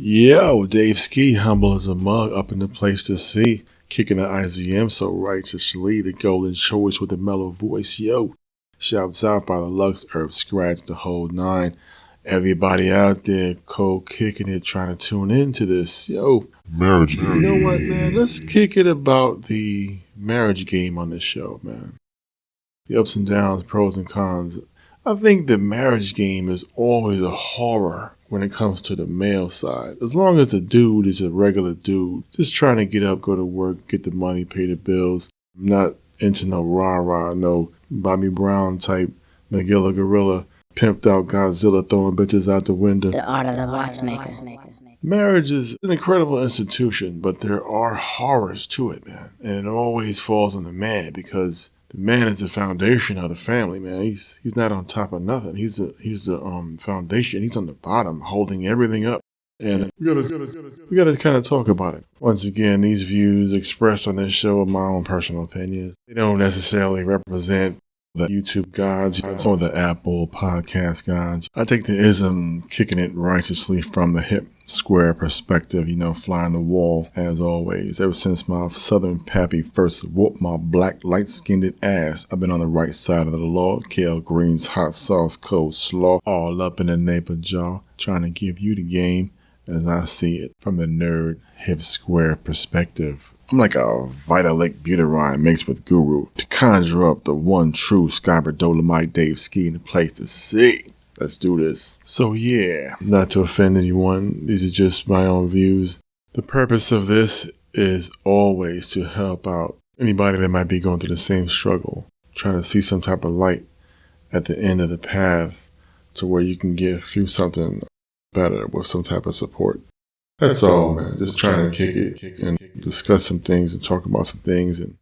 Yo, Dave Ski, humble as a mug, up in the place to see. Kicking the IZM so righteously, the golden choice with a mellow voice. Yo, shouts out by the Lux, Irv Scratch, the whole nine. Everybody out there, cold kicking it, trying to tune into this. Yo, Marriage. You know what, man? Let's kick it about the marriage game on this show, man. The ups and downs, pros and cons. I think the marriage game is always a horror when it comes to the male side. As long as the dude is a regular dude, just trying to get up, go to work, get the money, pay the bills. I'm not into no rah-rah, no Bobby Brown type Magilla Gorilla, pimped out Godzilla throwing bitches out the window. The art of the watchmaker. Marriage is an incredible institution, but there are horrors to it, man. And it always falls on the man because the man is the foundation of the family, man. He's not on top of nothing. He's the foundation. He's on the bottom, holding everything up. And we gotta kind of talk about it. Once again, these views expressed on this show are my own personal opinions. They don't necessarily represent the YouTube gods or the Apple podcast gods. I take the ism kicking it righteously from the hip square perspective, flying the wall as always. Ever since my southern pappy first whooped my black light-skinned ass, I've been on the right side of the law. Kale greens, hot sauce, cold slaw, all up in the neighbor jaw, trying to give you the game as I see it from the nerd hip square perspective. I'm like a Vitalik Butyrine mixed with Guru to conjure up the one true Skyber Dolomite Dave Ski in the place to see. Let's do this. So yeah, not to offend anyone, these are just my own views. The purpose of this is always to help out anybody that might be going through the same struggle, trying to see some type of light at the end of the path to where you can get through something better with some type of support. That's all, man. Just trying to kick it and discuss some things and talk about some things, and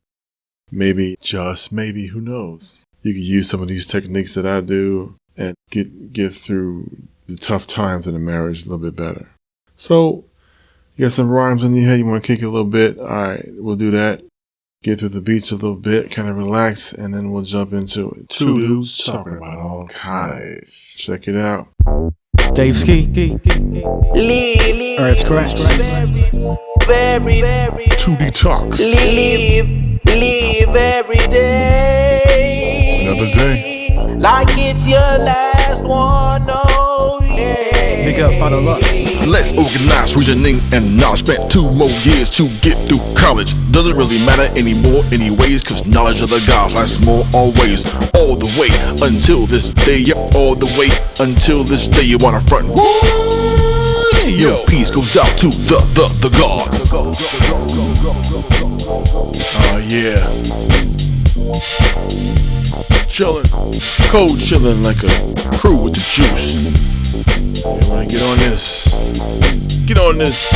maybe, who knows, you can use some of these techniques that I do and get through the tough times in a marriage a little bit better. So, you got some rhymes in your head, you want to kick it a little bit? Alright, we'll do that. Get through the beats a little bit, kind of relax, and then we'll jump into it. Two dudes talking about all kinds. Check it out. Dave Ski, Irv Scratch, very 2D Talks. Live every day. Another day. Like it's your last one, oh yeah. big up, follow up. Let's organize reasoning and knowledge. Spent 2 more years to get through college. Doesn't really matter anymore anyways, cause knowledge of the gods lasts more always. All the way until this day, yep, all the way until this day you wanna front. Woo! Yo, peace goes out to the gods. Oh yeah. Chillin', cold chillin' like a crew with the juice. You wanna get on this? Get on this.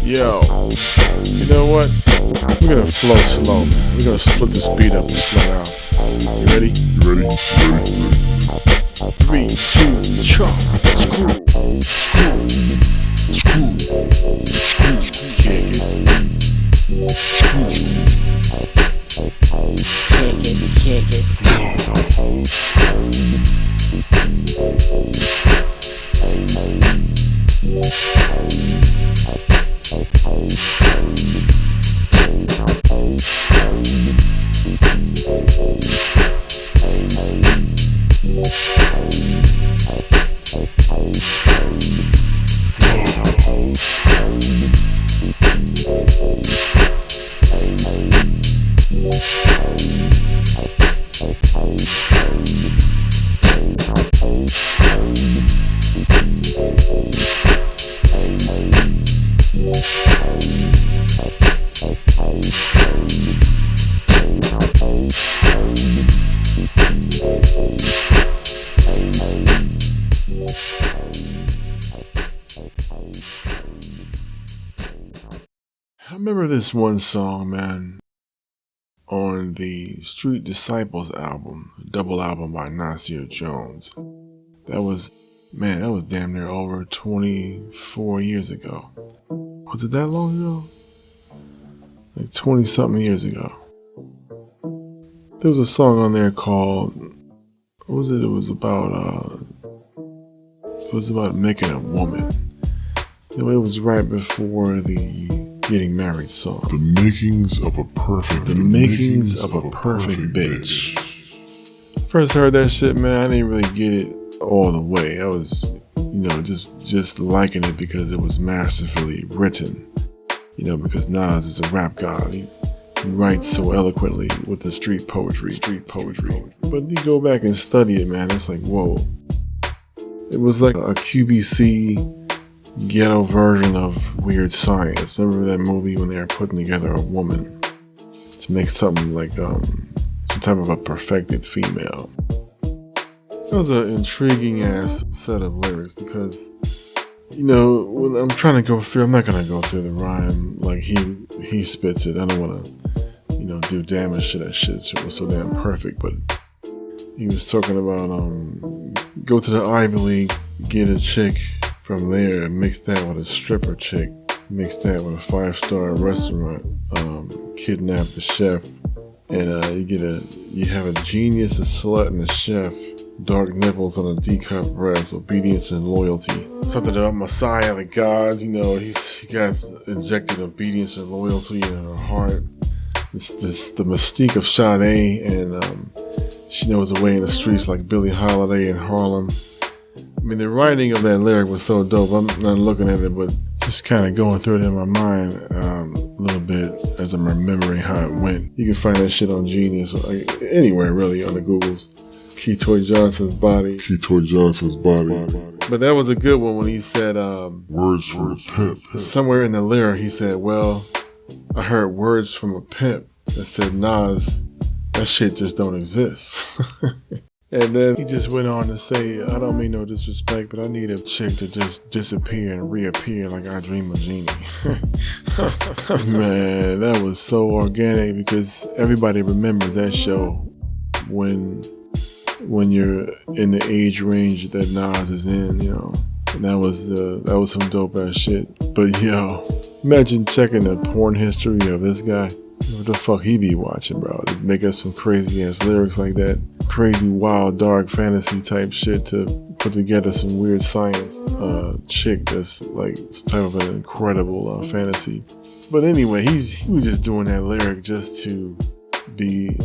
Yo, you know what? We're gonna flow slow, man. We're gonna split this beat up and slow down. You ready? You ready? 3, 2, chop. Screw. Kick it. Kick it. I remember this one song, man, on the Street Disciples album, double album by Nasir Jones. That was damn near over 24 years ago. Was it that long ago? Like 20 something years ago. There was a song on there called, what was it? It was about making a woman. You know, it was right before the Getting Married song. The makings of a perfect bitch. First heard that shit, man, I didn't really get it all the way. I was, just liking it because it was masterfully written. Because Nas is a rap god. He writes so eloquently with the street poetry. But you go back and study it, man, it's like, whoa. It was like a QBC ghetto version of Weird Science. Remember that movie when they were putting together a woman to make something like some type of a perfected female? That was an intriguing ass set of lyrics because, when I'm trying to go through, I'm not gonna go through the rhyme like he spits it. I don't want to, do damage to that shit. It was so damn perfect. But he was talking about go to the Ivy League, get a chick from there, and mix that with a stripper chick, mix that with a 5-star restaurant, kidnap the chef, and you have a genius, a slut, and a chef. Dark nipples on a D-cup breast, obedience and loyalty. Something about Messiah, the gods, he got injected obedience and loyalty in her heart. The mystique of Sade, and she knows her way in the streets like Billie Holiday in Harlem. I mean, the writing of that lyric was so dope. I'm not looking at it, but just kind of going through it in my mind a little bit as I'm remembering how it went. You can find that shit on Genius, or anywhere really on the Googles. Keytoy Johnson's body. But that was a good one when he said, words from a pimp. Somewhere in the lyric he said, well, I heard words from a pimp that said, Nas, that shit just don't exist. And then he just went on to say, I don't mean no disrespect, but I need a chick to just disappear and reappear like I Dream of Jeannie. Man, that was so organic because everybody remembers that show when you're in the age range that Nas is in, And that was some dope ass shit. But imagine checking the porn history of this guy. What the fuck he be watching, bro? To make up some crazy ass lyrics like that. Crazy, wild, dark fantasy type shit to put together some Weird Science chick that's like some type of an incredible fantasy. But anyway, he was just doing that lyric just to be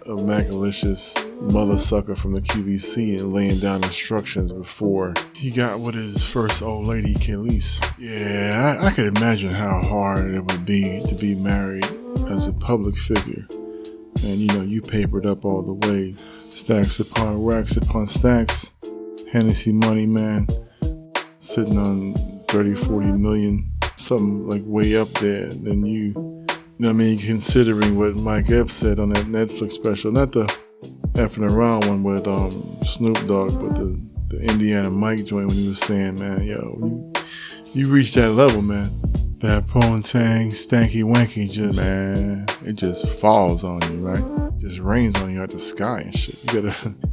a magalicious mother sucker from the QVC and laying down instructions before he got with his first old lady, Khalees. Yeah, I could imagine how hard it would be to be married as a public figure. And you papered up all the way, stacks upon racks upon stacks, Hennessy money, man, sitting on 30, 40 million, something like way up there. Then considering what Mike Epps said on that Netflix special, not the effing around one with Snoop Dogg, but the Indiana Mike joint when he was saying, man, you reach that level, man, that poontang, stanky wanky it just falls on you, right? Just rains on you out the sky and shit. You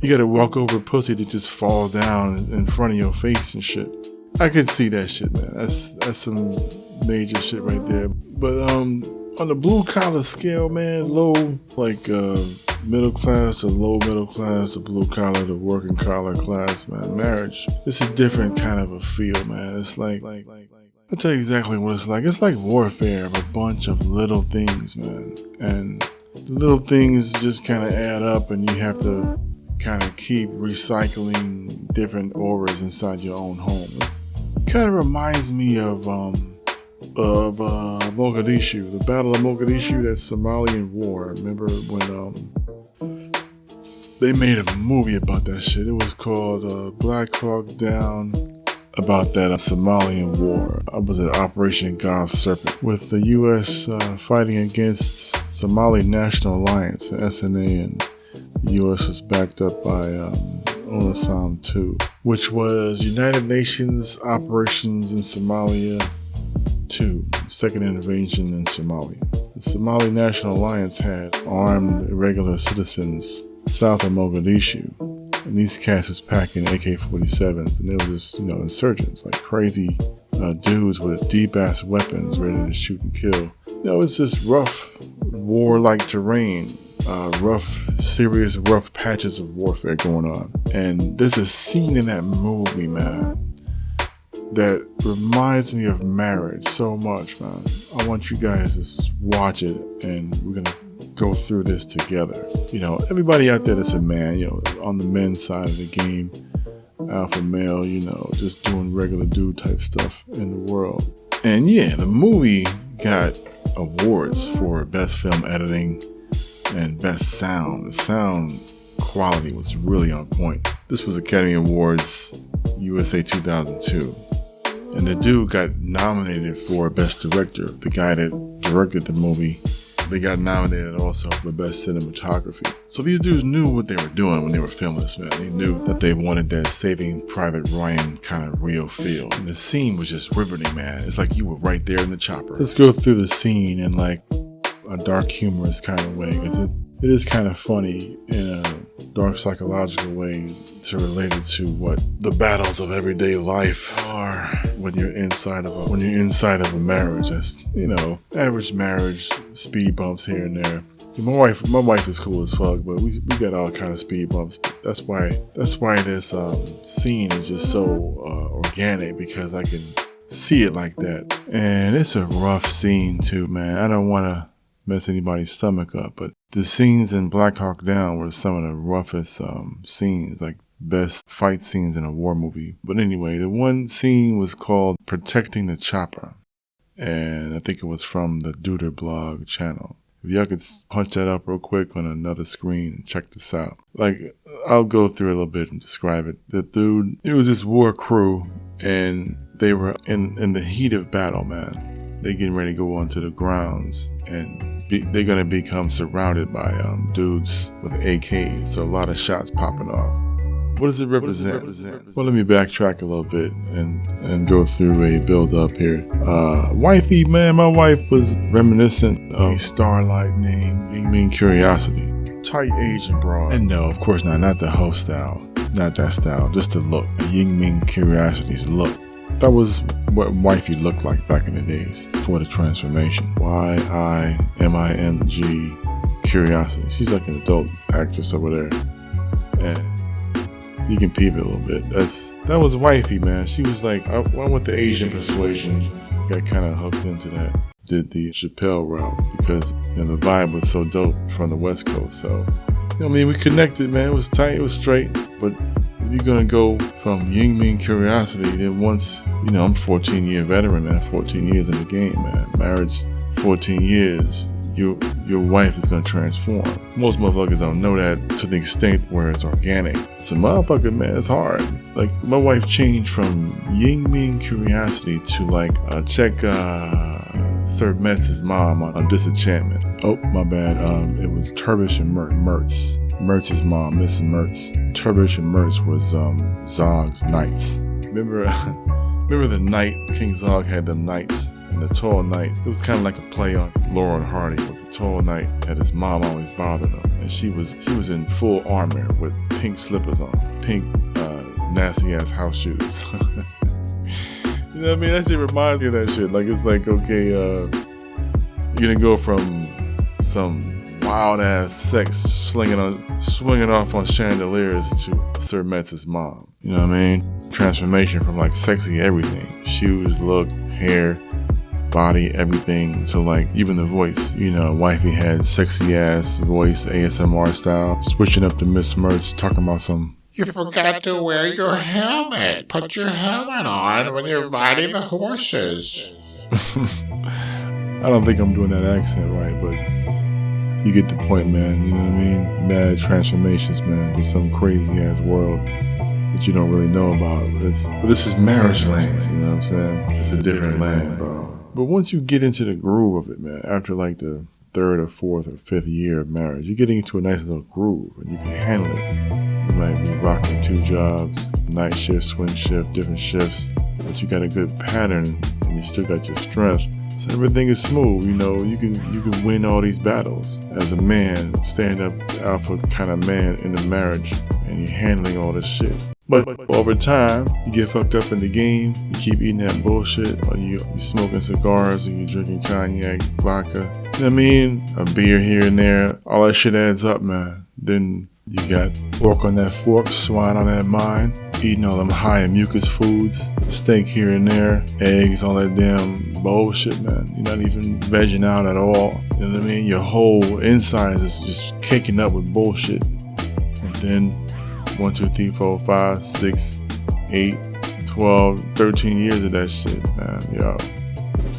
gotta walk over pussy that just falls down in front of your face and shit. I could see that shit, man. That's some major shit right there. But on the blue collar scale, man, low, like middle class to low middle class, the blue collar to working collar class, man, marriage, it's a different kind of a feel, man. It's like I'll tell you exactly what it's like. It's like warfare of a bunch of little things, man. And the little things just kind of add up, and you have to kind of keep recycling different auras inside your own home. It kind of reminds me of Mogadishu, the Battle of Mogadishu, that Somalian war. Remember when they made a movie about that shit? It was called Blackhawk Down, about that Somalian war. Was it Operation God Serpent, with the U.S. fighting against Somali National Alliance, SNA, and the U.S. was backed up by UNISOM 2, which was United Nations Operations in Somalia 2, second intervention in Somalia. The Somali National Alliance had armed irregular citizens south of Mogadishu, and these cats was packing AK-47s, and they were just, insurgents, like crazy dudes with deep-ass weapons ready to shoot and kill. It's just rough, war-like terrain, serious rough patches of warfare going on. And this is seen in that movie, man. that reminds me of marriage so much, man. I want you guys to watch it, and we're gonna go through this together. You know, everybody out there that's a man, you know, on the men's side of the game, alpha male, you know, just doing regular dude type stuff in the world. And yeah, the movie got awards for best film editing and best sound. The sound quality was really on point. This was Academy Awards USA 2002. And the dude got nominated for best director. The guy that directed the movie, they got nominated also for best cinematography. So these dudes knew what they were doing when they were filming this, man. They knew that they wanted that Saving Private Ryan kind of real feel. And the scene was just riveting, man. It's like you were right there in the chopper. Let's go through the scene in like a dark humorous kind of way, because it is kind of funny in a dark psychological way to relate it to what the battles of everyday life are when you're inside of a marriage. That's, you know, average marriage, speed bumps here and there. My wife is cool as fuck, but we got all kind of speed bumps. That's why this scene is just so organic, because I can see it like that. And it's a rough scene too, man. I don't want to mess anybody's stomach up, but the scenes in Blackhawk Down were some of the roughest scenes, like best fight scenes in a war movie. But anyway, the one scene was called Protecting the Chopper, and I think it was from the Duder blog channel. If y'all could punch that up real quick on another screen and check this out. Like, I'll go through it a little bit and describe it. The dude, it was this war crew, and they were in the heat of battle, man. They getting ready to go onto the grounds, and they're going to become surrounded by dudes with AKs, so a lot of shots popping off. What does it represent? Well, let me backtrack a little bit and go through a build up here. Wifey, man, my wife was reminiscent of a Starlight named Ying Curiosity. Tight Asian broad. And no, of course not the whole style. Not that style, just the look. Ying Curiosity's look. That was what wifey looked like back in the days before the transformation. YIMING Curiosity. She's like an adult actress over there. And you can peep it a little bit. That was wifey, man. She was like, I went the Asian persuasion. Got kind of hooked into that. Did the Chappelle route because, you know, the vibe was so dope from the West Coast. So, you know, I mean, we connected, man. It was tight, it was straight. But if you're gonna go from Ying Ming Curiosity, then once, you know, I'm 14-year veteran, man. 14 years in the game, man. Marriage, 14 years. Your wife is gonna transform. Most motherfuckers don't know that to the extent where it's organic. It's a motherfucker, man. It's hard. Like, my wife changed from Ying Ming Curiosity to like check Sir Metz's mom on Disenchantment. Oh, my bad. It was Turbish and Mertz. Mertz's mom, Miss Mertz. Turbish and Mertz was Zog's knights. Remember the knight? King Zog had them knights. And the tall knight, it was kind of like a play on Laurel and Hardy, but the tall knight had his mom always bothered him, and she was in full armor with pink slippers on, pink nasty ass house shoes. You know what I mean? That shit reminds me of that shit. Like, it's like, okay, you're gonna go from some wild ass sex swinging off on chandeliers to Sir Metz's mom. You know what I mean? Transformation from like sexy everything, shoes, look, hair, body, everything, to like even the voice. You know, wifey had sexy ass voice, ASMR style, switching up to Miss Mertz, talking about some, you forgot to wear your helmet. Put your helmet on when you're riding the horses. I don't think I'm doing that accent right, but you get the point, man. You know what I mean? Mad transformations, man. Just some crazy ass world that you don't really know about. But this is marriage land, you know what I'm saying? It's a different land, bro. But once you get into the groove of it, man, after like the third or fourth or fifth year of marriage, you're getting into a nice little groove and you can handle it. You might be rocking 2 jobs, night shift, swing shift, different shifts, but you got a good pattern and you still got your strength. So everything is smooth, you know, you can win all these battles as a man, stand up alpha kind of man in the marriage, and you're handling all this shit. But over time, you get fucked up in the game, you keep eating that bullshit, or you smoking cigars, or you drinking cognac, vodka, you know what I mean? A beer here and there, all that shit adds up, man. Then you got pork on that fork, swine on that mind, eating all them high in mucus foods, steak here and there, eggs, all that damn bullshit, man. You're not even vegging out at all. You know what I mean? Your whole insides is just caking up with bullshit. And then 1, 2, 3, 4, 5, 6, 8, 12, 13 years of that shit, man. Yo.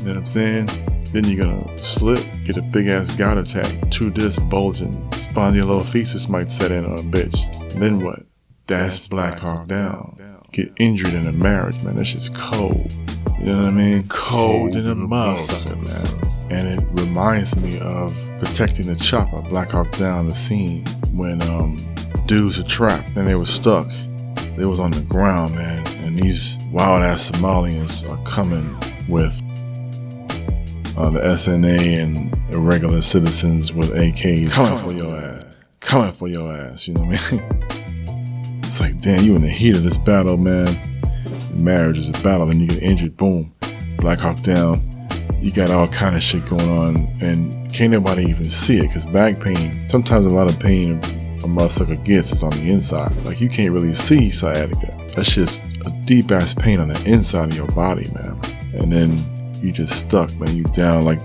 You know what I'm saying? Then you're gonna slip, get a big ass gout attack, 2 discs bulging, spondylolisthesis might set in on a bitch. And then what? That's Blackhawk down. Get injured in a marriage, man. That shit's cold. You know what I mean? Cold in a motherfucker, man. And it reminds me of Protecting the Chopper, Blackhawk Down, the scene when dudes were trapped and they were stuck. They was on the ground, man. And these wild ass Somalians are coming with the SNA and irregular citizens with AKs coming for your ass. Coming for your ass, you know what I mean? It's like, damn, you in the heat of this battle, man. Marriage is a battle, then you get injured, boom, Blackhawk down. You got all kind of shit going on, and can't nobody even see it, because back pain, sometimes a lot of pain a motherfucker gets is on the inside. Like, you can't really see sciatica. That's just a deep ass pain on the inside of your body, man. And then you just stuck, man. You down like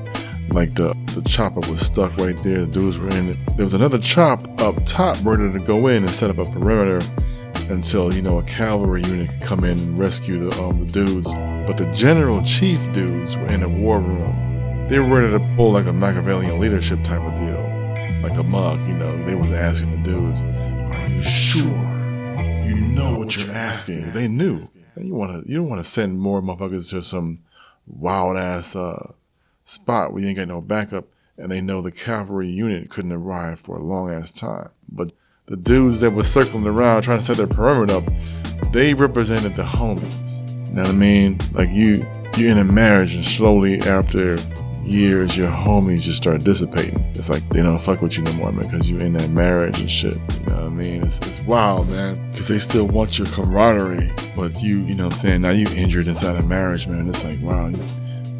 the chopper was stuck right there. The dudes were in it. There was another chop up top ready to go in and set up a perimeter until, you know, a cavalry unit could come in and rescue the dudes. But the general chief dudes were in the war room. They were ready to pull like a Machiavellian leadership type of deal, like a mug, you know. They was asking the dudes, "Are you sure you know what you're asking?" Because they knew. And you don't want to send more motherfuckers to some wild ass spot where you ain't got no backup, and they know the cavalry unit couldn't arrive for a long ass time. But the dudes that were circling around trying to set their perimeter up, they represented the homies. You know what I mean? Like you're in a marriage, and slowly after years, your homies just start dissipating. It's like they don't fuck with you no more, man, because you're in that marriage and shit. You know what I mean? It's wild, man, because they still want your camaraderie, but you know what I'm saying? Now you injured inside a marriage, man. It's like, wow,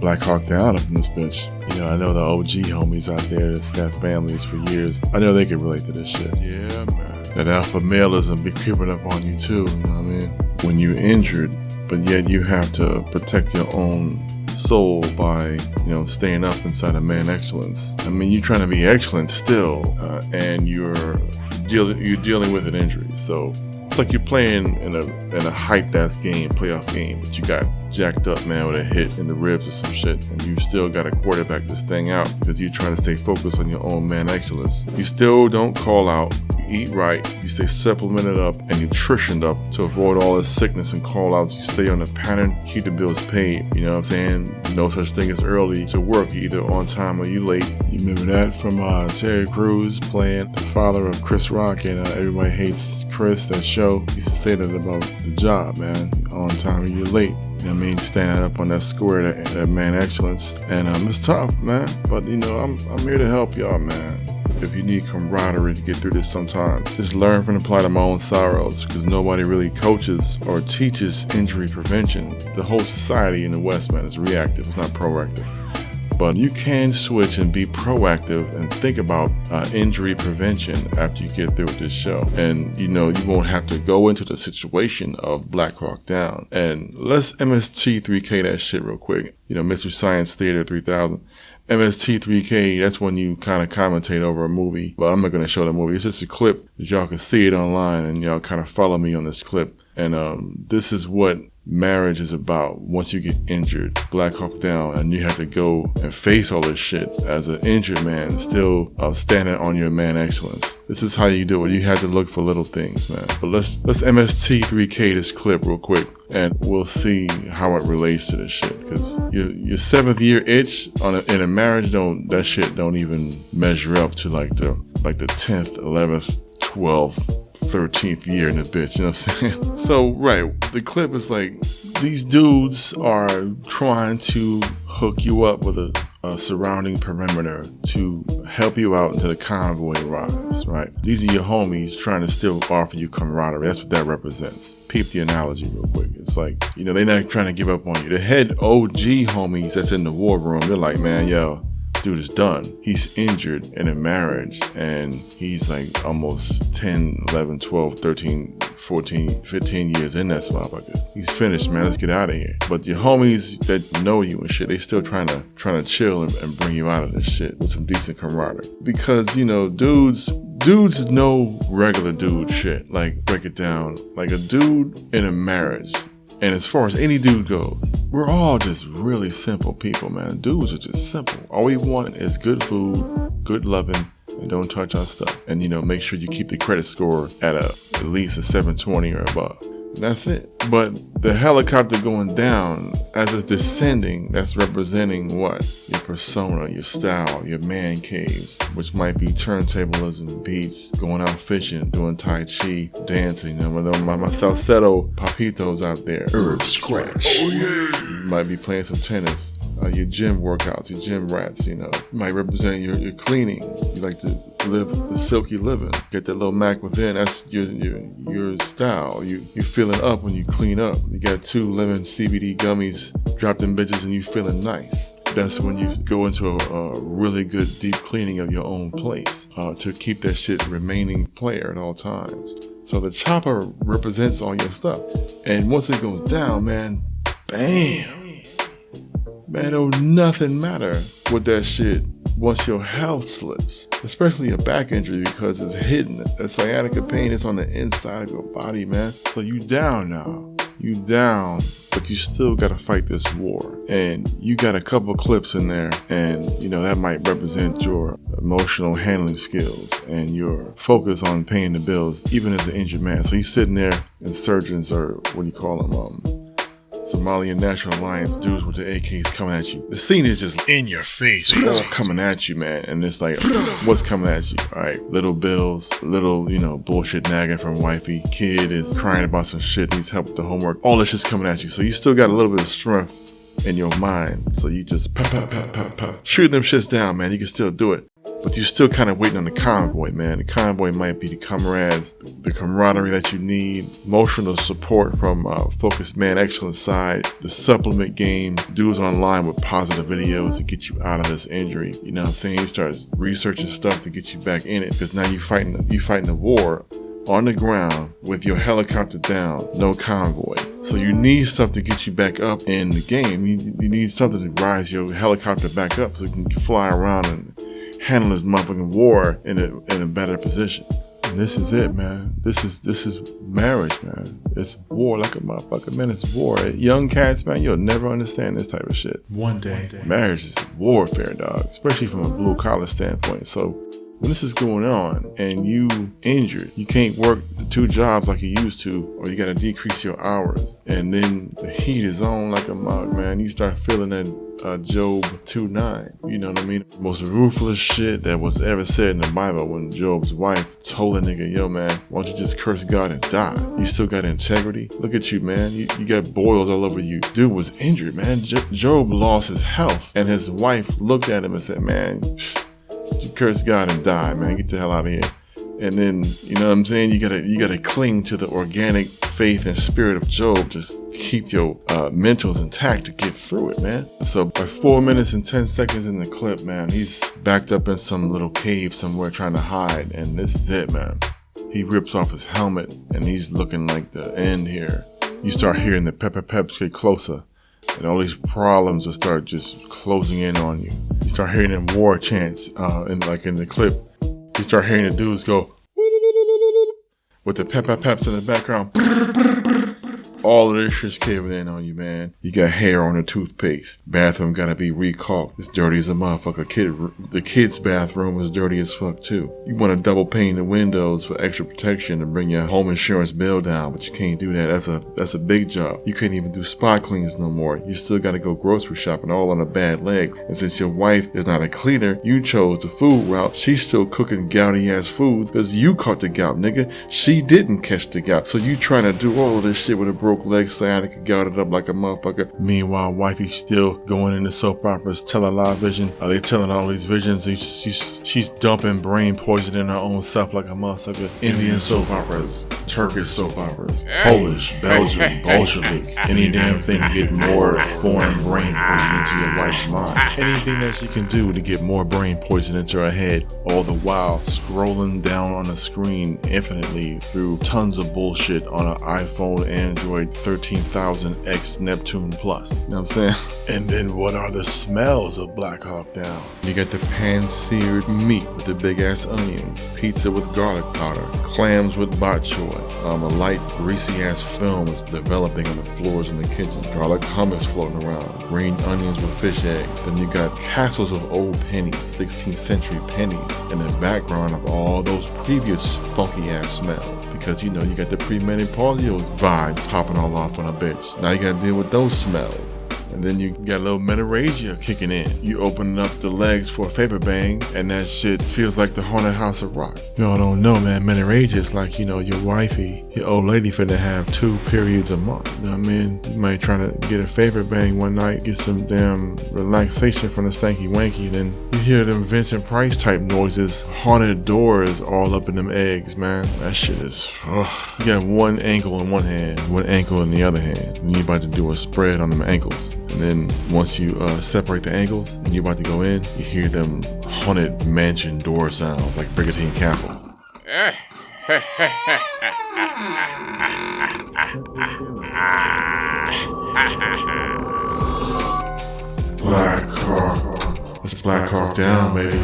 Blackhawk down up in this bitch. You know, I know the OG homies out there that's got families for years. I know they can relate to this shit. Yeah, man. That alpha maleism be creeping up on you too, you know what I mean? When you're injured, but yet you have to protect your own soul by, you know, staying up inside of man excellence. I mean, you're trying to be excellent still, and you're dealing with an injury. So it's like you're playing in a hyped-ass game, playoff game, but you got jacked up, man, with a hit in the ribs or some shit, and you still got to quarterback this thing out because you're trying to stay focused on your own man excellence. You still don't call out, you eat right, you stay supplemented up and nutritioned up to avoid all this sickness and call outs. You stay on the pattern, keep the bills paid. You know what I'm saying? No such thing as early to work. You're either on time or you late. You remember that from Terry Crews playing the father of Chris Rock and Everybody Hates Chris, that show. He used to say that about the job, man. On time or you're late. You know what I mean? Standing up on that square, that man excellence. And it's tough, man. But, you know, I'm here to help y'all, man. If you need camaraderie to get through this sometime, just learn from the plight of my own sorrows, because nobody really coaches or teaches injury prevention. The whole society in the West, man, is reactive. It's not proactive. But you can switch and be proactive and think about injury prevention after you get through with this show. And, you know, you won't have to go into the situation of Blackhawk down. And let's MST3K that shit real quick. You know, Mr. Science Theater 3000. MST3K, that's when you kind of commentate over a movie. But I'm not going to show the movie. It's just a clip that y'all can see it online, and y'all kind of follow me on this clip. And this is what marriage is about. Once you get injured, Blackhawk down, and you have to go and face all this shit as an injured man, still standing on your man excellence. This is how you do it. You have to look for little things, man. But let's MST3K this clip real quick, and we'll see how it relates to this shit. Because your 7th year itch in a marriage, that shit don't even measure up to like the 10th, 11th, 12th, 13th year in the bitch, you know what I'm saying? So, right, the clip is like, these dudes are trying to hook you up with a surrounding perimeter to help you out until the convoy arrives, right? These are your homies trying to still offer you camaraderie. That's what that represents. Peep the analogy real quick. It's like, you know, they're not trying to give up on you. The head OG homies that's in the war room, they're like, man, yo, dude is done. He's injured in a marriage, and he's like almost 10, 11, 12, 13, 14, 15 years in that motherfucker. He's finished, man. Let's get out of here. But your homies that know you and shit, they still trying to chill and bring you out of this shit with some decent camaraderie. Because, you know, dudes know regular dude shit. Like, break it down. Like a dude in a marriage, and as far as any dude goes, we're all just really simple people, man. Dudes are just simple. All we want is good food, good loving, and don't touch our stuff. And, you know, make sure you keep the credit score at least a 720 or above. And that's it. But the helicopter going down, as it's descending, that's representing what? Your persona, your style, your man caves, which might be turntablism, beats, going out fishing, doing tai chi, dancing. You know, my salseto papitos out there. Irv Scratch. Oh yeah. You might be playing some tennis. Your gym workouts, your gym rats, you know, might represent your cleaning. You like to live the silky living. Get that little Mac within. That's your style. You feeling up when you clean up. You got 2 lemon CBD gummies, drop them bitches, and you feeling nice. That's when you go into a really good deep cleaning of your own place to keep that shit remaining player at all times. So the chopper represents all your stuff. And once it goes down, man, bam. Man, don't nothing matter with that shit once your health slips, especially a back injury, because it's hidden. That sciatica pain is on the inside of your body, man. So you down now. You down, but you still got to fight this war. And you got a couple clips in there, and, you know, that might represent your emotional handling skills and your focus on paying the bills, even as an injured man. So you sitting there, and surgeons, or what do you call them, Somalian National Alliance dudes with the AKs coming at you. The scene is just in your face, all coming at you, man. And it's like, what's coming at you? All right, little bills, little, you know, bullshit nagging from wifey. Kid is crying about some shit, needs help with the homework. All this shit's coming at you. So you still got a little bit of strength in your mind. So you just shoot them shits down, man. You can still do it. But you're still kind of waiting on the convoy, man. The convoy might be the comrades, the camaraderie that you need, emotional support from Focused Man Excellence side, the supplement game, dudes online with positive videos to get you out of this injury. You know what I'm saying? He starts researching stuff to get you back in it, because now you fighting a war on the ground with your helicopter down, no convoy. So you need stuff to get you back up in the game. You need something to rise your helicopter back up so you can fly around and handle this motherfucking war in a better position. And this is it, man. This is marriage, man. It's war like a motherfucker, man. It's war. Young cats, man, you'll never understand this type of shit. One day. Marriage is warfare, dog, especially from a blue collar standpoint. So when this is going on and you injured, you can't work the 2 jobs like you used to, or you got to decrease your hours, and then the heat is on like a mug, man. You start feeling that Job 2:9, you know what I mean? Most ruthless shit that was ever said in the Bible, when Job's wife told a nigga, yo man, why don't you just curse God and die? You still got integrity? Look at you, man. You got boils all over you. Dude was injured, man. Job lost his health, and his wife looked at him and said, man, you curse God and die, man. Get the hell out of here. And then, you know what I'm saying? You gotta cling to the organic faith and spirit of Job. Just keep your mentals intact to get through it, man. So by 4 minutes and 10 seconds in the clip, man, he's backed up in some little cave somewhere trying to hide. And this is it, man. He rips off his helmet, and he's looking like the end here. You start hearing the peps get closer, and all these problems will start just closing in on you. You start hearing them war chants, in the clip. You start hearing the dudes go with the peps in the background. All of this shit's caving in on you, man. You got hair on the toothpaste. Bathroom gotta be recalked. It's dirty as a motherfucker. The kid's bathroom is dirty as fuck too. You wanna double pane the windows for extra protection and bring your home insurance bill down, but you can't do that. That's a big job. You can't even do spot cleans no more. You still gotta go grocery shopping all on a bad leg. And since your wife is not a cleaner, you chose the food route. She's still cooking gouty ass foods because you caught the gout, nigga. She didn't catch the gout. So you trying to do all of this shit with a broken broke leg sciatica gouted up like a motherfucker. Meanwhile, wifey still going into soap operas, telling live vision. Are they telling all these visions? She's dumping brain poison in her own self like a motherfucker. Indian soap operas, Turkish soap operas, Polish, Belgian, Bolshevik, any damn thing to get more foreign brain poison into your wife's mind. Anything that she can do to get more brain poison into her head, all the while scrolling down on the screen infinitely through tons of bullshit on an iPhone, Android 13,000X Neptune Plus. You know what I'm saying? And then what are the smells of Blackhawk Down? You got the pan-seared meat with the big-ass onions, pizza with garlic powder, clams with bok choy. A light, greasy-ass film is developing on the floors in the kitchen. Garlic hummus floating around, green onions with fish eggs. Then you got castles of old pennies, 16th century pennies, in the background of all those previous funky-ass smells. Because, you know, you got the premenopausal vibes popping all off on a bitch. Now you gotta deal with those smells. And then you got a little Camaraderie kicking in. You open up the legs for a favor bang, and that shit feels like the haunted house of rock. Y'all don't know, man. Camaraderie is like, you know, your wifey, your old lady finna have 2 periods a month. You know what I mean? You might try to get a favor bang one night, get some damn relaxation from the stanky wanky, then you hear them Vincent Price type noises, haunted doors all up in them eggs, man. That shit is, You got one ankle in one hand, one ankle in the other hand, and you about to do a spread on them ankles. And then once you separate the ankles and you're about to go in, you hear them haunted mansion door sounds like Brigantine Castle. Blackhawk. Let's Blackhawk down, baby.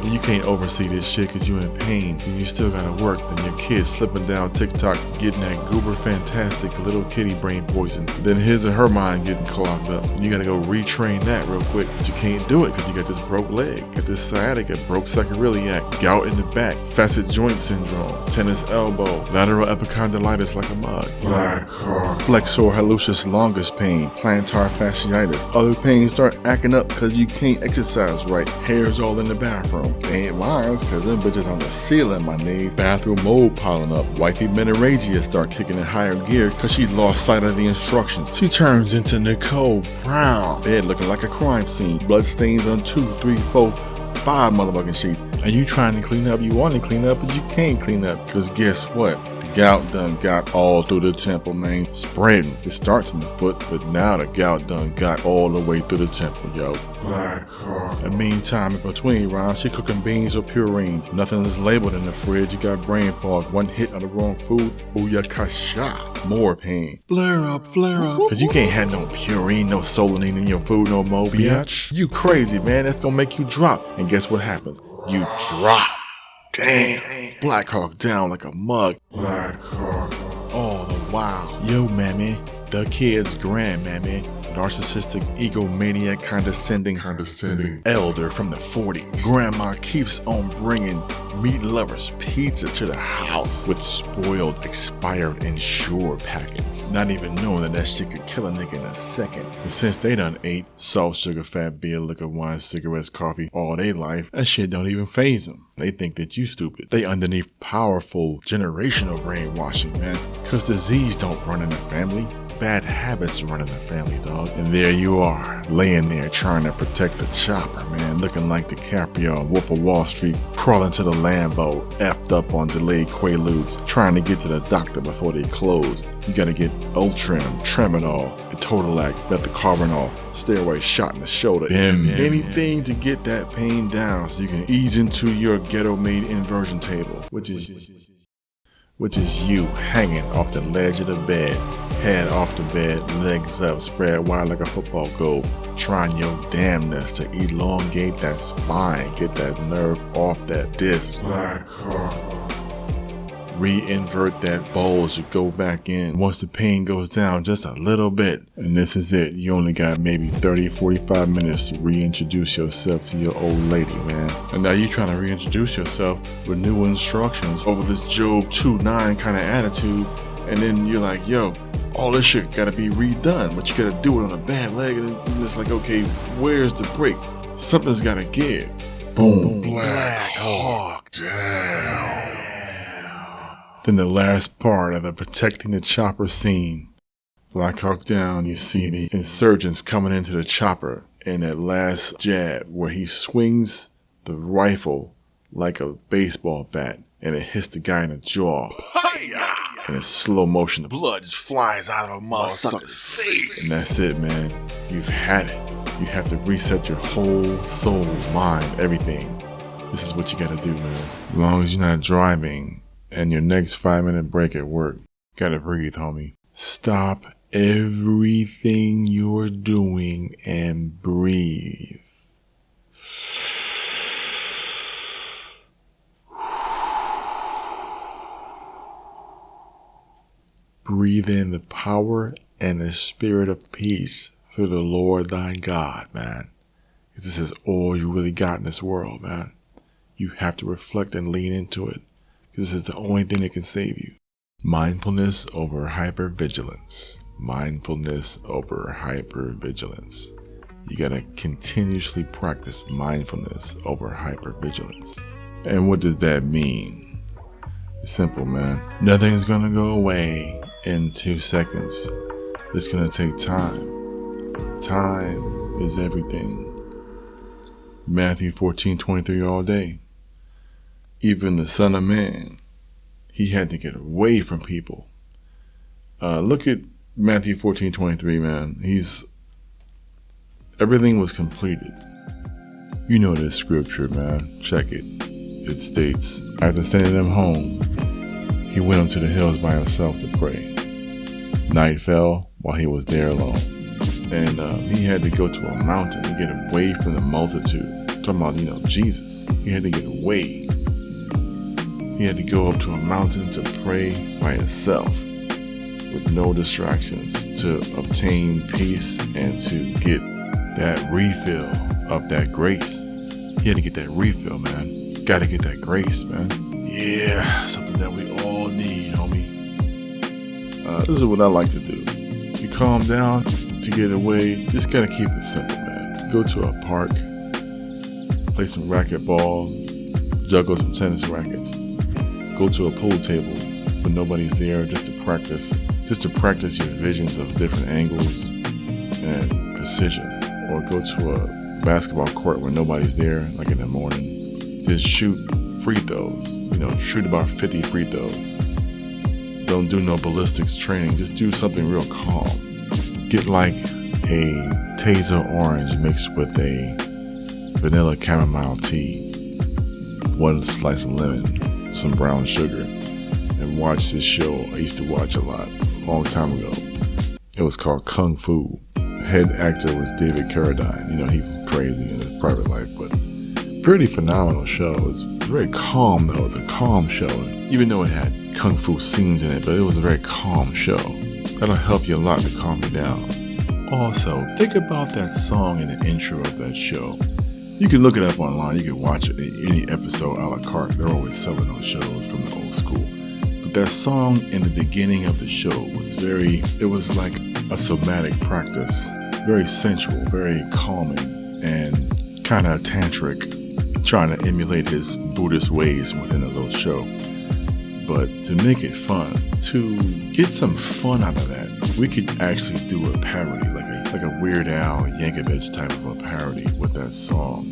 You can't oversee this shit because you in pain and you still gotta work. Then your kid's slipping down TikTok getting that goober fantastic little kitty brain poison. Then his or her mind getting clogged up. And you gotta go retrain that real quick. But you can't do it because you got this broke leg, got this sciatica, broke sacroiliac, gout in the back, facet joint syndrome, tennis elbow, lateral epicondylitis like a mug. Blackhawk. Flexor hallucis longus pain, plantar fasciitis. Other pains start acting up because you can't exercise right. Hair's all in the bathroom. They ain't mines, cause them bitches on the ceiling, my knees. Bathroom mold piling up. Wifey Camaraderie start kicking in higher gear cause she lost sight of the instructions. She turns into Nicole Brown. Bed looking like a crime scene. Blood stains on 2, 3, 4, 5 motherfucking sheets. And you trying to clean up, you want to clean up, but you can't clean up. Cause guess what? Gout done got all through the temple, man. Spreading. It starts in the foot, but now the gout done got all the way through the temple, yo. Blackhawk. In the meantime, in between rounds, she cooking beans or purines. Nothing is labeled in the fridge. You got brain fog. One hit of the wrong food. Booyakasha. More pain. Flare up, flare up. Cause you can't have no purine, no solanine in your food no more, bitch. You crazy, man. That's gonna make you drop. And guess what happens? You drop. Damn, Blackhawk down like a mug. Blackhawk. All the while, yo, mammy, the kid's grandmammy, narcissistic, egomaniac, condescending elder from the 40s. Grandma keeps on bringing meat lovers pizza to the house with spoiled, expired, insured packets, not even knowing that shit could kill a nigga in a second. And since they done ate salt, sugar, fat, beer, liquor, wine, cigarettes, coffee all their life, that shit don't even faze them. They think that you stupid. They underneath powerful generational brainwashing, man. Cause disease don't run in the family. Bad habits run in the family, dog. And there you are, laying there trying to protect the chopper, man. Looking like DiCaprio, Wolf of Wall Street, crawling to the Lambo, effed up on delayed quaaludes, trying to get to the doctor before they close. You gotta get Ultram, Tramadol, Totalac, Methacarbinol, steroid shot in the shoulder. Anything to get that pain down so you can ease into your ghetto-made inversion table, which is you hanging off the ledge of the bed, head off the bed, legs up, spread wide like a football goal, trying your damnness to elongate that spine, get that nerve off that disc. Re-invert that bulge to go back in once the pain goes down just a little bit. And this is it. You only got maybe 30-45 minutes to reintroduce yourself to your old lady, man. And now you trying to reintroduce yourself with new instructions over this Job 2:9 kind of attitude. And then you're like, yo, all this shit gotta be redone, but you gotta do it on a bad leg. And then it's like, okay, where's the break? Something's gotta give. Boom. Blackhawk down. Then the last part of the protecting the chopper scene. Blackhawk down, you see the insurgents coming into the chopper, and that last jab where he swings the rifle like a baseball bat and it hits the guy in the jaw. And in slow motion, the blood just flies out of a motherfucker's face. And that's it, man. You've had it. You have to reset your whole soul, mind, everything. This is what you gotta do, man. As long as you're not driving and your next 5-minute break at work, gotta breathe, homie. Stop everything you're doing and breathe. Breathe in the power and the spirit of peace through the Lord thy God, man. Because this is all you really got in this world, man. You have to reflect and lean into it. Because this is the only thing that can save you. Mindfulness over hypervigilance. Mindfulness over hypervigilance. You gotta continuously practice mindfulness over hypervigilance. And what does that mean? It's simple, man. Nothing's gonna go away in 2 seconds. It's gonna take time. Time is everything. Matthew 14:23 all day. Even the Son of Man, he had to get away from people. Look at Matthew 14:23, man. Everything was completed. You know this scripture, man. Check it. It states, after sending them home, he went up to the hills by himself to pray. Night fell while he was there alone. And he had to go to a mountain to get away from the multitude. Talking about, Jesus. He had to get away. He had to go up to a mountain to pray by himself with no distractions to obtain peace and to get that refill of that grace. He had to get that refill, man. Gotta get that grace, man. Yeah, something that we all need, homie. This is what I like to do. You calm down to get away. Just gotta keep it simple, man. Go to a park, play some racquetball, juggle some tennis rackets. Go to a pool table when nobody's there just to practice your visions of different angles and precision. Or go to a basketball court when nobody's there, like in the morning. Just shoot free throws. Shoot about 50 free throws. Don't do no ballistics training. Just do something real calm. Get like a taser orange mixed with a vanilla chamomile tea, 1 slice of lemon, some brown sugar, and watch this show I used to watch a lot, a long time ago. It was called Kung Fu. Head actor was David Carradine. He was crazy in his private life, but pretty phenomenal show. It was very calm, though. It was a calm show, even though it had Kung Fu scenes in it, but it was a very calm show. That'll help you a lot to calm you down. Also, think about that song in the intro of that show. You can look it up online. You can watch it in any episode a la carte. They're always selling those shows from the old school. But that song in the beginning of the show it was like a somatic practice. Very sensual, very calming, and kind of tantric, trying to emulate his Buddhist ways within a little show. But to make it fun, to get some fun out of that, we could actually do a parody, like a Weird Al Yankovic type of a parody with that song,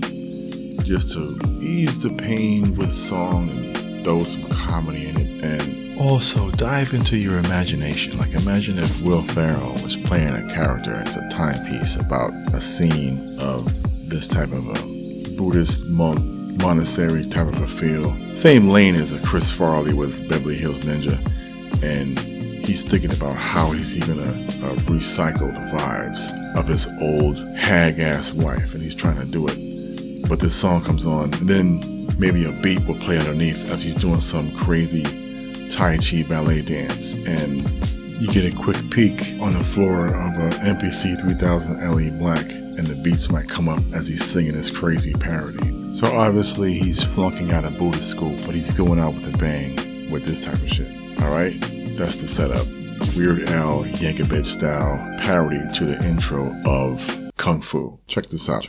just to ease the pain with the song and throw some comedy in it, and also dive into your imagination. Like, imagine if Will Ferrell was playing a character as a timepiece about a scene of this type of a Buddhist monk monastery type of a feel. Same lane as a Chris Farley with Beverly Hills Ninja, and he's thinking about how is he gonna recycle the vibes of his old hag-ass wife, and he's trying to do it. But this song comes on, and then maybe a beat will play underneath as he's doing some crazy Tai Chi ballet dance, and you get a quick peek on the floor of a MPC 3000 LE Black, and the beats might come up as he's singing this crazy parody. So obviously he's flunking out of Buddhist school, but he's going out with a bang with this type of shit. Alright? That's the setup. Weird Al Yankovic style parody to the intro of Kung Fu. Check this out.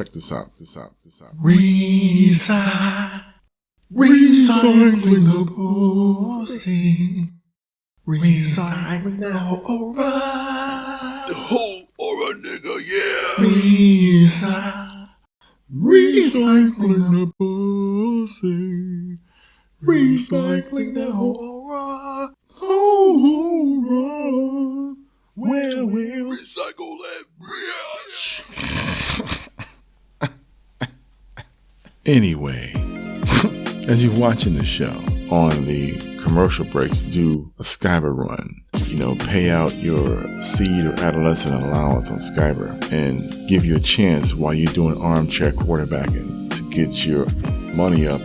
Recycling the pussy. Recycling now, alright. the whole or a nigga, yeah. Recycling the pussy. Recycling the aura. Aura. Well. Recycle that bitch. Anyway, as you're watching the show, on the commercial breaks, do a Skyber run. Pay out your seed or adolescent allowance on Skyber and give you a chance while you're doing armchair quarterbacking to get your money up.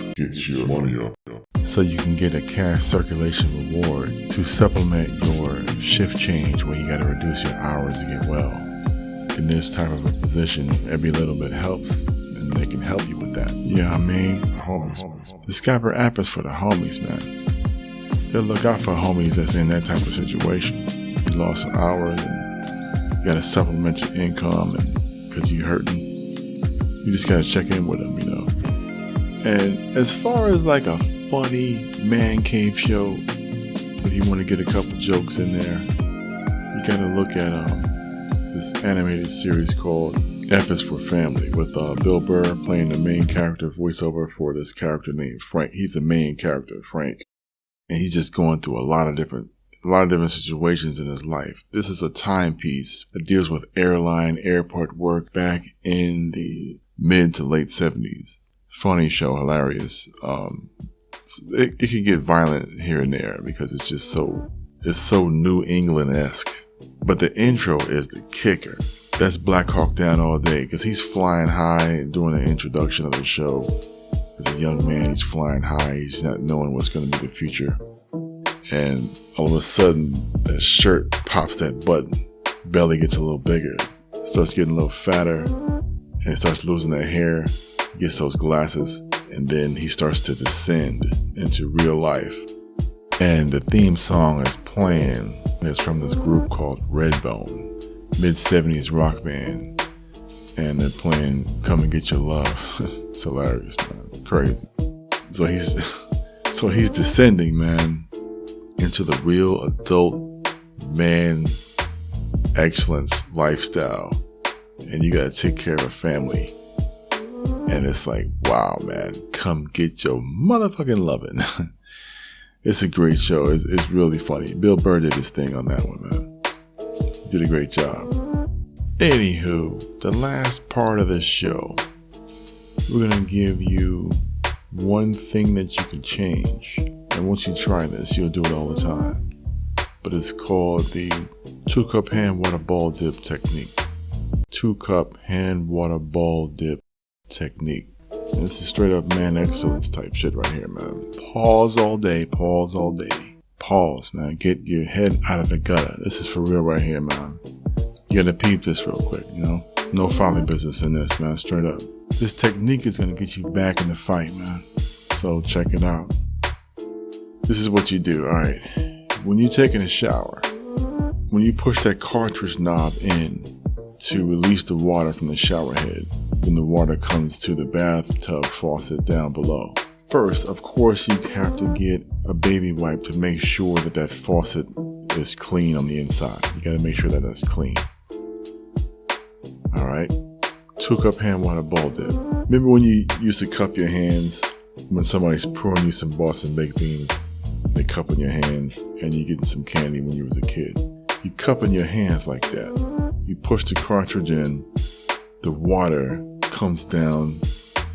So you can get a cash circulation reward to supplement your shift change where you got to reduce your hours to get well. In this type of a position, every little bit helps, and they can help you with that. Yeah, I mean, homies. The Skyber app is for the homies, man. They'll look out for homies that's in that type of situation. You lost some hours and you got to supplement your income, and because you're hurting, you just got to check in with them, And as far as like a funny man cave show, if you want to get a couple jokes in there, you got to look at this animated series called F is for Family with Bill Burr playing the main character voiceover for this character named Frank. He's the main character, Frank, and he's just going through a lot of different situations in his life. This is a timepiece that deals with airport work back in the mid to late 70s. Funny show, hilarious. It can get violent here and there because it's just so New England-esque. But the intro is the kicker. That's Blackhawk down all day because he's flying high during the introduction of the show. As a young man, he's flying high. He's not knowing what's going to be the future. And all of a sudden, that shirt pops that button. Belly gets a little bigger. Starts getting a little fatter. And he starts losing that hair. Gets those glasses. And then he starts to descend into real life. And the theme song is playing. It's from this group called Redbone. Mid-70s rock band. And they're playing Come and Get Your Love. It's hilarious, man. Crazy. So he's descending, man, into the real adult man excellence lifestyle. And you gotta take care of a family. And it's like, wow, man, come get your motherfucking lovin'. It's a great show. It's really funny. Bill Burr did his thing on that one, man. Did a great job. Anywho, the last part of this show, we're gonna give you one thing that you can change. And once you try this, you'll do it all the time. But it's called the 2-cup hand water ball dip technique. 2-cup hand water ball dip technique. And this is straight up man excellence type shit right here, man. Pause all day. Pause, man. Get your head out of the gutter. This is for real right here, man. You gotta peep this real quick, No folly business in this, man. Straight up. This technique is gonna get you back in the fight, man. So check it out. This is what you do, alright. When you're taking a shower, when you push that cartridge knob in to release the water from the shower head, then the water comes to the bathtub faucet down below. First, of course, you have to get a baby wipe to make sure that faucet is clean on the inside. You gotta make sure that that's clean. Alright. 2-cup hand water ball dip. Remember when you used to cup your hands when somebody's pouring you some Boston baked beans? They cup in your hands and you getting some candy when you was a kid. You cup in your hands like that. You push the cartridge in, the water comes down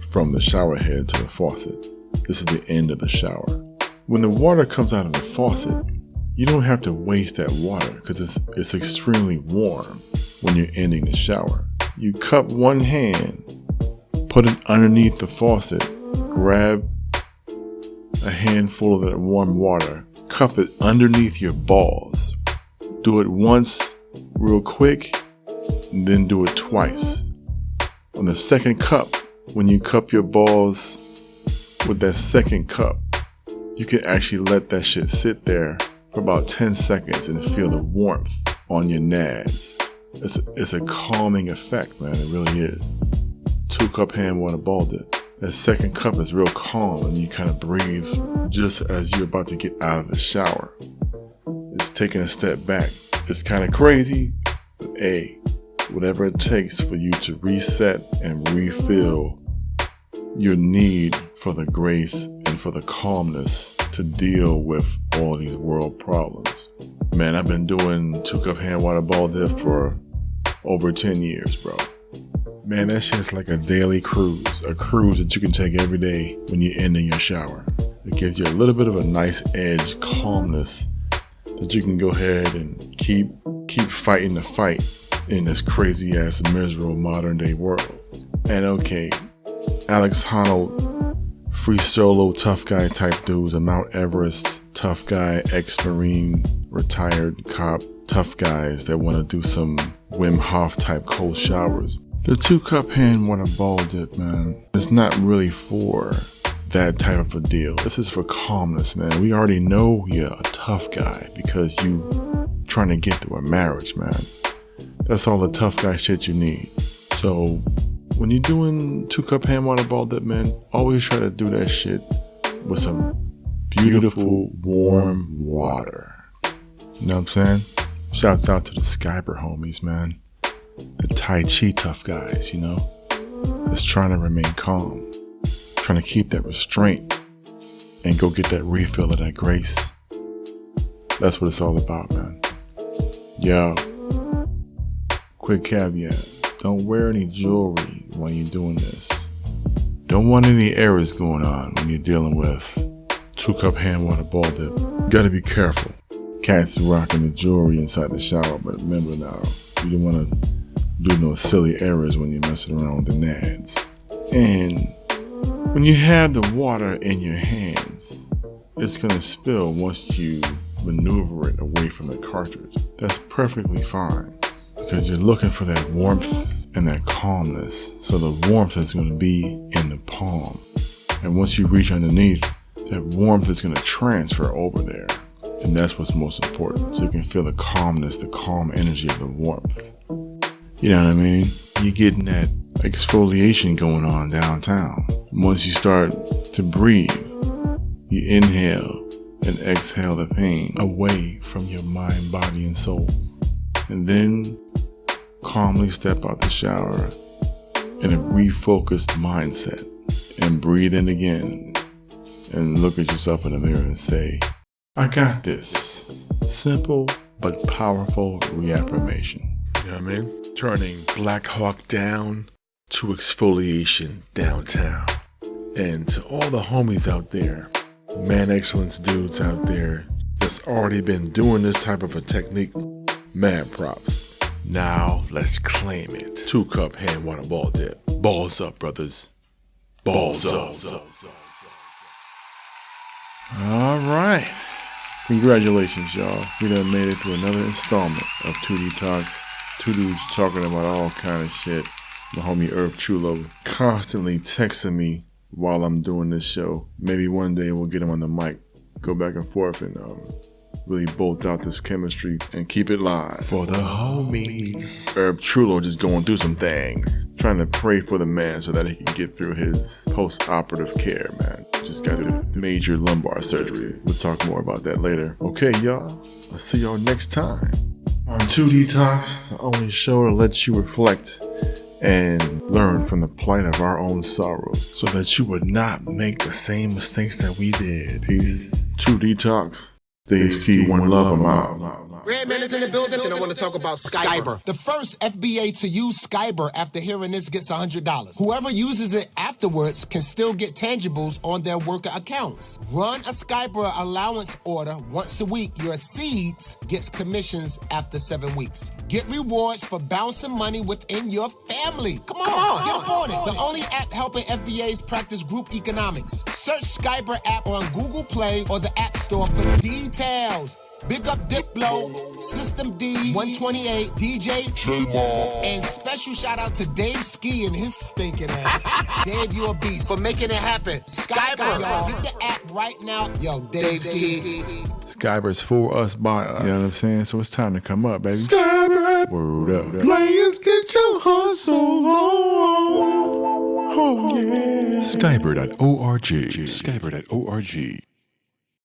from the shower head to the faucet. This is the end of the shower. When the water comes out of the faucet, you don't have to waste that water because it's extremely warm when you're ending the shower. You cup one hand, put it underneath the faucet, grab a handful of that warm water, cup it underneath your balls. Do it once real quick, and then do it twice. On the second cup, when you cup your balls with that second cup, you can actually let that shit sit there for about 10 seconds and feel the warmth on your nads. It's a calming effect, man. It really is. 2-cup hand water ball dip. That second cup is real calm and you kind of breathe just as you're about to get out of the shower. It's taking a step back. It's kind of crazy, but But A, whatever it takes for you to reset and refill your need for the grace and for the calmness to deal with all these world problems. Man, I've been doing 2-cup hand water ball dip for over 10 years, bro. Man, that shit's like a daily cruise. A cruise that you can take every day when you're ending your shower. It gives you a little bit of a nice edge, calmness that you can go ahead and keep fighting the fight in this crazy ass miserable modern day world. And okay, Alex Honnold, free solo tough guy type dudes, a Mount Everest tough guy, ex-Marine, retired cop, tough guys that want to do some Wim Hof type cold showers. The 2-cup hand water ball dip, man, it's not really for that type of a deal. This is for calmness, man. We already know you're a tough guy because you trying to get through a marriage, man. That's all the tough guy shit you need. So when you're doing 2-cup hand water ball dip, man, always try to do that shit with some beautiful warm water. You know what I'm saying? Shouts out to the Skyper homies, man. The Tai Chi tough guys, you know? That's trying to remain calm. Trying to keep that restraint and go get that refill of that grace. That's what it's all about, man. Yo, quick caveat. Don't wear any jewelry when you're doing this. Don't want any errors going on when you're dealing with 2-cup hand water ball dip. Gotta be careful. Cats rocking the jewelry inside the shower, but remember now, you don't want to do no silly errors when you're messing around with the nads. And when you have the water in your hands, it's gonna spill once you maneuver it away from the cartridge. That's perfectly fine because you're looking for that warmth and that calmness. So the warmth is gonna be in the palm. And once you reach underneath, that warmth is gonna transfer over there. And that's what's most important. So you can feel the calmness, the calm energy of the warmth. You know what I mean? You're getting that exfoliation going on downtown. Once you start to breathe, you inhale and exhale the pain away from your mind, body, and soul. And then calmly step out the shower in a refocused mindset and breathe in again and look at yourself in the mirror and say, I got this. Simple but powerful reaffirmation. You know what I mean? Turning Blackhawk down to exfoliation downtown. And to all the homies out there, man excellence dudes out there that's already been doing this type of a technique, mad props. Now let's claim it. 2-cup hand water ball dip. Balls up, brothers. Balls up. All right. Congratulations, y'all. We done made it through another installment of 2D Talks. Two dudes talking about all kind of shit. My homie Irv Chulo constantly texting me while I'm doing this show. Maybe one day we'll get him on the mic, go back and forth and really bolt out this chemistry and keep it live. For the homies. Irv Chulo just going through some things. Trying to pray for the man so that he can get through his post-operative care, man. Just got the major lumbar surgery. We'll talk more about that later. Okay, y'all. I'll see y'all next time. On 2D Talks, the only show to let you reflect and learn from the plight of our own sorrows so that you would not make the same mistakes that we did. Peace. 2D Talks. Dave Ski, one love, I'm out. Redman is in the building, and I want to talk about Skyber. The first FBA to use Skyber after hearing this gets $100. Whoever uses it afterwards can still get tangibles on their worker accounts. Run a Skyber allowance order once a week. Your seeds gets commissions after 7 weeks. Get rewards for bouncing money within your family. Come on, get up on it. The only app helping FBAs practice group economics. Search Skyber app on Google Play or the App Store for details. Big up Diplo, System D, 128, DJ J-Ball, and special shout out to Dave Ski and his stinking ass. Dave, you a beast for making it happen. Skyber, y'all. Get the app right now. Yo, Dave Ski. Skyber's for us, by us. You know what I'm saying? So it's time to come up, baby. Skyber, word up. Players, get your hustle on. Oh, yeah. Skyber.org. Skyber.org.